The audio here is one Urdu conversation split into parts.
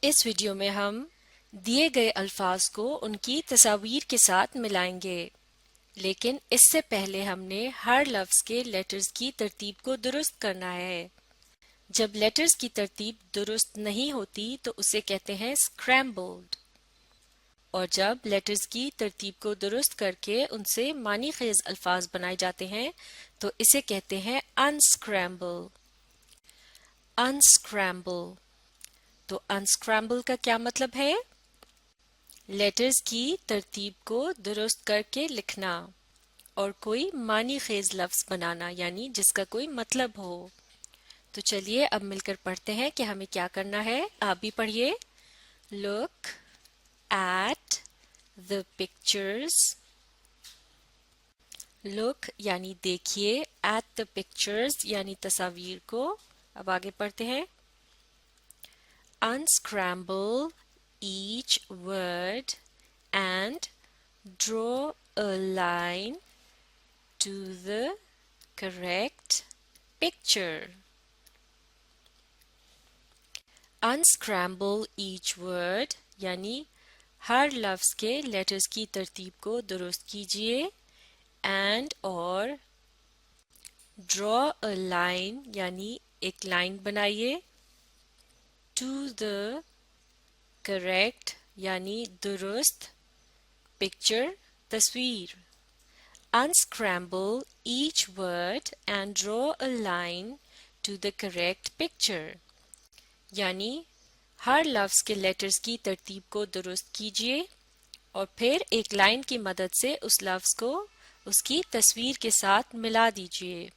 اس ویڈیو میں ہم دیے گئے الفاظ کو ان کی تصاویر کے ساتھ ملائیں گے، لیکن اس سے پہلے ہم نے ہر لفظ کے لیٹرز کی ترتیب کو درست کرنا ہے۔ جب لیٹرز کی ترتیب درست نہیں ہوتی تو اسے کہتے ہیں اسکریمبلڈ، اور جب لیٹرز کی ترتیب کو درست کر کے ان سے معنی خیز الفاظ بنائے جاتے ہیں تو اسے کہتے ہیں انسکریمبل۔ انسکریمبل تو انسکریمبل کا کیا مطلب ہے؟ لیٹرز کی ترتیب کو درست کر کے لکھنا اور کوئی معنی خیز لفظ بنانا، یعنی جس کا کوئی مطلب ہو۔ تو چلیے اب مل کر پڑھتے ہیں کہ ہمیں کیا کرنا ہے۔ آپ بھی پڑھیے۔ Look at the pictures. Look یعنی دیکھیے، at the pictures یعنی تصاویر کو۔ اب آگے پڑھتے ہیں۔ Unscramble each word and draw a line to the correct picture. Unscramble each word یعنی ہر لفظ کے لیٹرز کی ترتیب کو درست کیجیے، and اور draw a line یعنی ایک لائن بنائیے، to the correct یعنی درست picture تصویر۔ Unscramble each word and draw a line to the correct picture یعنی ہر لفظ کے لیٹرز کی ترتیب کو درست کیجیے اور پھر ایک لائن کی مدد سے اس لفظ کو اس کی تصویر کے ساتھ ملا دیجیے۔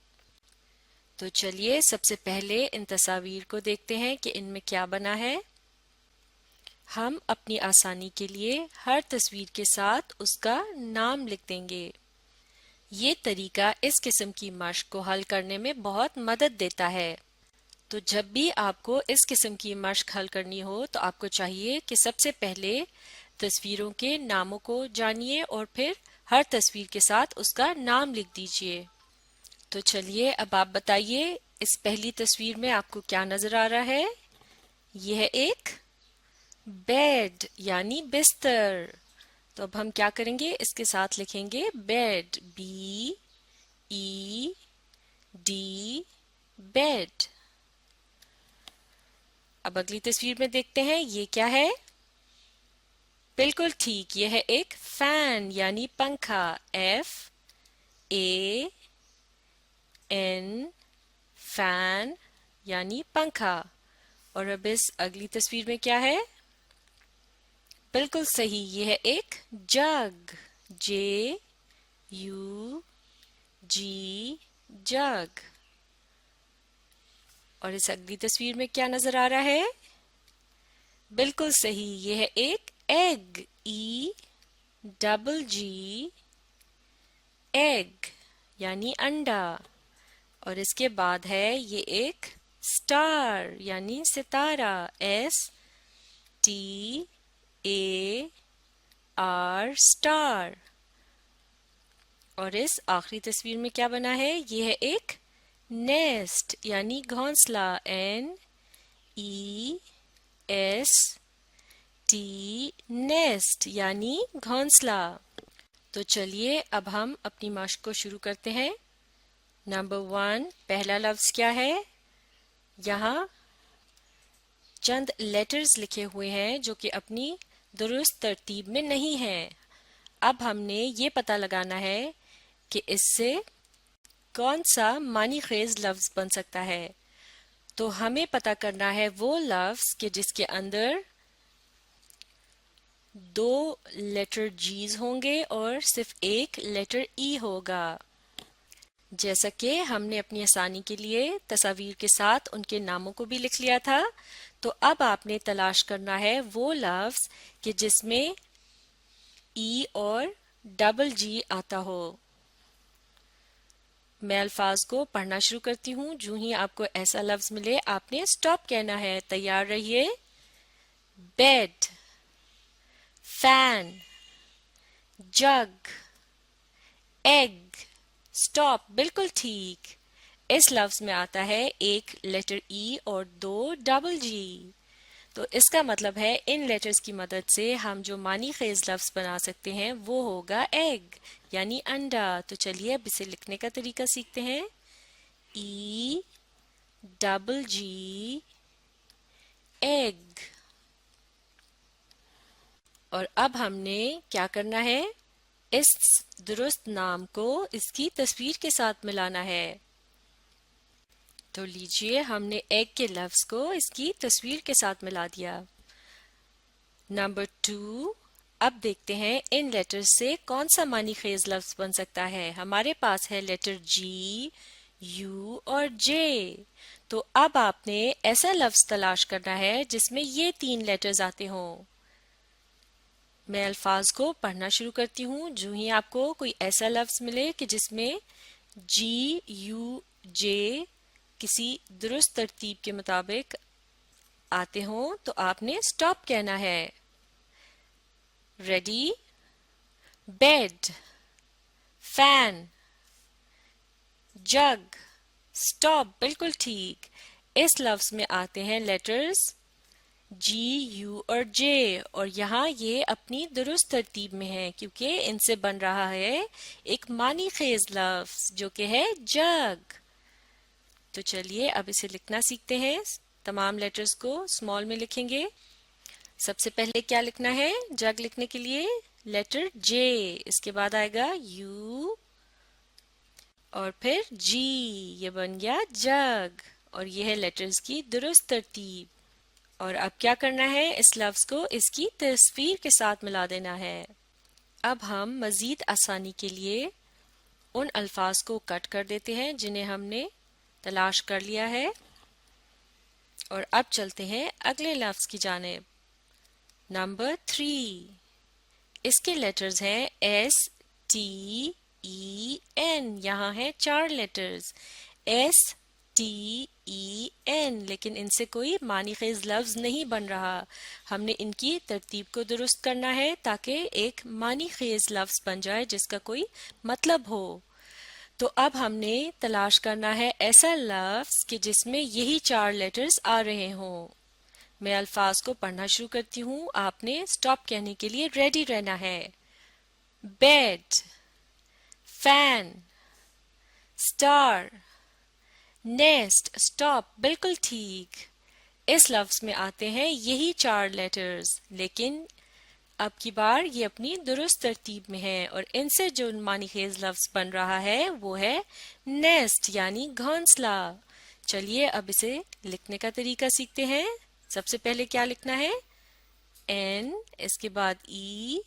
تو چلیے سب سے پہلے ان تصاویر کو دیکھتے ہیں کہ ان میں کیا بنا ہے۔ ہم اپنی آسانی کے لیے ہر تصویر کے ساتھ اس کا نام لکھ دیں گے۔ یہ طریقہ اس قسم کی مشق کو حل کرنے میں بہت مدد دیتا ہے۔ تو جب بھی آپ کو اس قسم کی مشق حل کرنی ہو تو آپ کو چاہیے کہ سب سے پہلے تصویروں کے ناموں کو جانیے اور پھر ہر تصویر کے ساتھ اس کا نام لکھ دیجیے۔ تو چلیے اب آپ بتائیے اس پہلی تصویر میں آپ کو کیا نظر آ رہا ہے؟ یہ ہے ایک بیڈ یعنی بستر۔ تو اب ہم کیا کریں گے؟ اس کے ساتھ لکھیں گے بیڈ، BED بیڈ۔ اب اگلی تصویر میں دیکھتے ہیں یہ کیا ہے؟ بالکل ٹھیک، یہ ہے ایک فین یعنی پنکھا، FAN فین یعنی پنکھا۔ اور اب اس اگلی تصویر میں کیا ہے؟ بالکل صحیح، یہ ہے ایک جگ، JUG جگ۔ اور اس اگلی تصویر میں کیا نظر آ رہا ہے؟ بالکل صحیح، یہ ہے ایک ایگ، EGG ایگ یعنی انڈا۔ اور اس کے بعد ہے یہ ایک سٹار یعنی ستارہ، STAR سٹار۔ اور اس آخری تصویر میں کیا بنا ہے؟ یہ ہے ایک نیسٹ یعنی گھونسلہ، NEST نیسٹ یعنی گھونسلہ۔ تو چلیے اب ہم اپنی مشق کو شروع کرتے ہیں۔ نمبر 1 پہلا لفظ کیا ہے؟ یہاں چند لیٹرز لکھے ہوئے ہیں جو کہ اپنی درست ترتیب میں نہیں ہیں۔ اب ہم نے یہ پتہ لگانا ہے کہ اس سے کون سا معنی خیز لفظ بن سکتا ہے۔ تو ہمیں پتہ کرنا ہے وہ لفظ کہ جس کے اندر 2 لیٹر جیز ہوں گے اور صرف ایک لیٹر ای ہوگا۔ جیسا کہ ہم نے اپنی آسانی کے لیے تصاویر کے ساتھ ان کے ناموں کو بھی لکھ لیا تھا، تو اب آپ نے تلاش کرنا ہے وہ لفظ کہ جس میں ای اور ڈبل جی آتا ہو۔ میں الفاظ کو پڑھنا شروع کرتی ہوں، جو ہی آپ کو ایسا لفظ ملے آپ نے سٹاپ کہنا ہے۔ تیار رہیے۔ بیڈ، فین، جگ، ایگ، سٹاپ، بالکل ٹھیک۔ اس لفظ میں آتا ہے ایک لیٹر ای اور 2 ڈبل جی۔ تو اس کا مطلب ہے ان لیٹرز کی مدد سے ہم جو معنی خیز لفظ بنا سکتے ہیں وہ ہوگا ایگ یعنی انڈا. تو چلیے اب اسے لکھنے کا طریقہ سیکھتے ہیں. ای ڈبل جی ایگ. اور اب ہم نے کیا کرنا ہے؟ اس درست نام کو اس کی تصویر کے ساتھ ملانا ہے. تو لیجئے ہم نے ایگ کے لفظ کو اس کی تصویر کے ساتھ ملا دیا. نمبر 2. اب دیکھتے ہیں ان لیٹر سے کون سا معنی خیز لفظ بن سکتا ہے. ہمارے پاس ہے لیٹر جی، یو اور جے. تو اب آپ نے ایسا لفظ تلاش کرنا ہے جس میں یہ 3 لیٹرز آتے ہوں. میں الفاظ کو پڑھنا شروع کرتی ہوں. جو ہی آپ کو کوئی ایسا لفظ ملے کہ جس میں جی، یو، جے کسی درست ترتیب کے مطابق آتے ہوں تو آپ نے سٹاپ کہنا ہے. ریڈی؟ بیڈ، فین، جگ. سٹاپ بالکل ٹھیک. اس لفظ میں آتے ہیں لیٹرز جی، یو اور جے اور یہاں یہ اپنی درست ترتیب میں ہیں کیونکہ ان سے بن رہا ہے ایک معنی خیز لفظ جو کہ ہے جگ. تو چلیے اب اسے لکھنا سیکھتے ہیں. تمام لیٹرز کو اسمال میں لکھیں گے. سب سے پہلے کیا لکھنا ہے جگ لکھنے کے لیے؟ لیٹر جے. اس کے بعد آئے گا یو اور پھر جی. یہ بن گیا جگ اور یہ ہے لیٹرز کی درست ترتیب. اور اب کیا کرنا ہے؟ اس لفظ کو اس کی تصویر کے ساتھ ملا دینا ہے. اب ہم مزید آسانی کے لیے ان الفاظ کو کٹ کر دیتے ہیں جنہیں ہم نے تلاش کر لیا ہے اور اب چلتے ہیں اگلے لفظ کی جانب. نمبر 3. اس کے لیٹرز ہیں ایس، ٹی، ای، این. یہاں ہیں 4 لیٹرز ایس، ٹی، ای، این لیکن ان سے کوئی معنی خیز لفظ نہیں بن رہا. ہم نے ان کی ترتیب کو درست کرنا ہے تاکہ ایک معنی خیز لفظ بن جائے جس کا کوئی مطلب ہو. تو اب ہم نے تلاش کرنا ہے ایسا لفظ کہ جس میں یہی 4 لیٹرز آ رہے ہوں. میں الفاظ کو پڑھنا شروع کرتی ہوں. آپ نے سٹاپ کہنے کے لیے ریڈی رہنا ہے. Bed, fan, star, nest. Stop بالکل ٹھیک. اس لفظ میں آتے ہیں یہی 4 لیٹرز لیکن اب کی بار یہ اپنی درست ترتیب میں ہے اور ان سے جو معنی خیز لفظ بن رہا ہے وہ ہے نیسٹ یعنی گھونسلہ. چلیے اب اسے لکھنے کا طریقہ سیکھتے ہیں. سب سے پہلے کیا لکھنا ہے؟ این، اس کے بعد ای،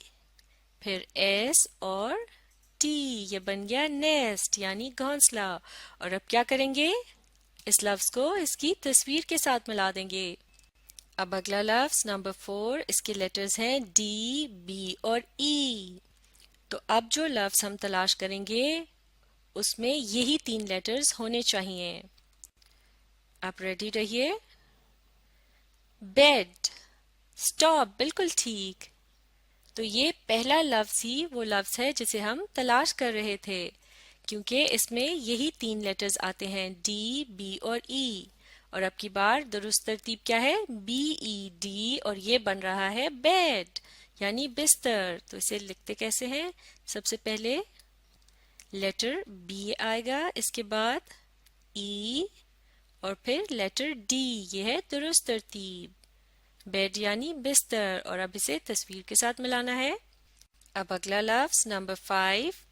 پھر ایس اور ٹی. یہ بن گیا نیسٹ یعنی گھونسلہ. اور اب کیا کریں گے؟ اس لفظ کو اس کی تصویر کے ساتھ ملا دیں گے. اب اگلا لفظ نمبر 4. اس کے لیٹرز ہیں ڈی، بی اور ای. تو اب جو لفظ ہم تلاش کریں گے اس میں یہی 3 لیٹرز ہونے چاہیے. آپ ریڈی رہیے. بیڈ. سٹاپ بالکل ٹھیک. تو یہ پہلا لفظ ہی وہ لفظ ہے جسے ہم تلاش کر رہے تھے کیونکہ اس میں یہی 3 لیٹرز آتے ہیں ڈی، بی اور ای. اور اب کی بار درست ترتیب کیا ہے؟ بی، ای، ڈی اور یہ بن رہا ہے بیڈ یعنی بستر. تو اسے لکھتے کیسے ہیں؟ سب سے پہلے لیٹر بی آئے گا، اس کے بعد ای اور پھر لیٹر ڈی. یہ ہے درست ترتیب. بیڈ یعنی بستر. اور اب اسے تصویر کے ساتھ ملانا ہے. اب اگلا لفظ نمبر 5.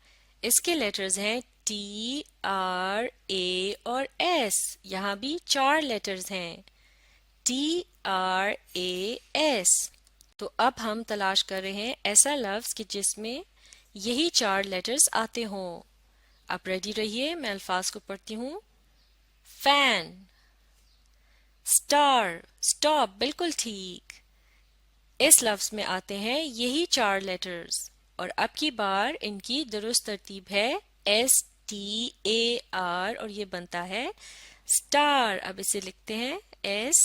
اس کے لیٹرز ہیں ٹی، آر، اے اور ایس. یہاں بھی 4 لیٹرز ہیں ٹی، آر، اے، ایس. تو اب ہم تلاش کر رہے ہیں ایسا لفظ کہ جس میں یہی 4 لیٹرز آتے ہوں. آپ ریڈی رہیے. میں الفاظ کو پڑھتی ہوں. Fan, star. سٹاپ بالکل ٹھیک. اس لفظ میں آتے ہیں یہی 4 لیٹرز اور اب کی بار ان کی درست ترتیب ہے ایس، ٹی، اے، آر اور یہ بنتا ہے سٹار. اب اسے لکھتے ہیں S,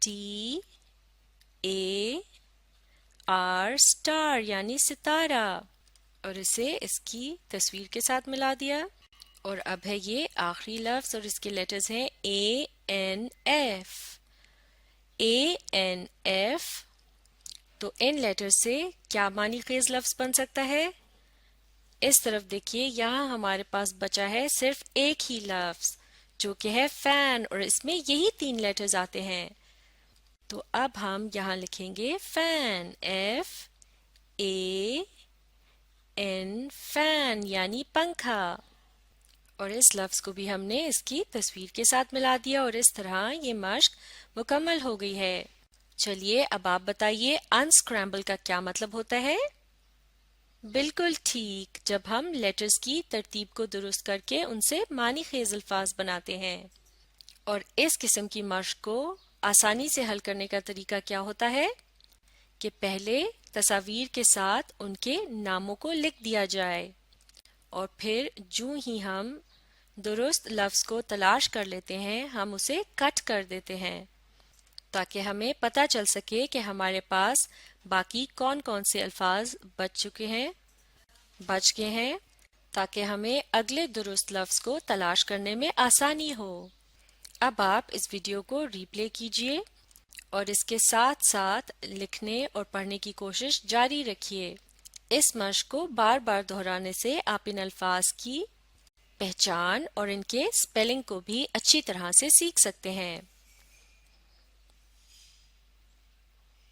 T, A, R star یعنی ستارہ. اور اسے اس کی تصویر کے ساتھ ملا دیا. اور اب ہے یہ آخری لفظ اور اس کے لیٹرز ہیں اے، این، ایف. ANF. تو ان لیٹر سے کیا معنی خیز لفظ بن سکتا ہے؟ اس طرف دیکھیے، یہاں ہمارے پاس بچا ہے صرف ایک ہی لفظ جو کہ ہے فین، اور اس میں یہی 3 لیٹرز آتے ہیں. تو اب ہم یہاں لکھیں گے فین، FAN، فین یعنی پنکھا. اور اس لفظ کو بھی ہم نے اس کی تصویر کے ساتھ ملا دیا، اور اس طرح یہ مشق مکمل ہو گئی ہے. چلیے اب آپ بتائیے انسکرامبل کا کیا مطلب ہوتا ہے؟ بالکل ٹھیک، جب ہم لیٹرز کی ترتیب کو درست کر کے ان سے معنی خیز الفاظ بناتے ہیں. اور اس قسم کی مشق کو آسانی سے حل کرنے کا طریقہ کیا ہوتا ہے کہ پہلے تصاویر کے ساتھ ان کے ناموں کو لکھ دیا جائے، اور پھر جو ہی ہم درست لفظ کو تلاش کر لیتے ہیں ہم اسے کٹ کر دیتے ہیں تاکہ ہمیں پتہ چل سکے کہ ہمارے پاس باقی کون کون سے الفاظ بچ گئے ہیں، تاکہ ہمیں اگلے درست لفظ کو تلاش کرنے میں آسانی ہو. اب آپ اس ویڈیو کو ری پلے کیجئے اور اس کے ساتھ ساتھ لکھنے اور پڑھنے کی کوشش جاری رکھیے. اس مشق کو بار بار دہرانے سے آپ ان الفاظ کی پہچان اور ان کے سپیلنگ کو بھی اچھی طرح سے سیکھ سکتے ہیں.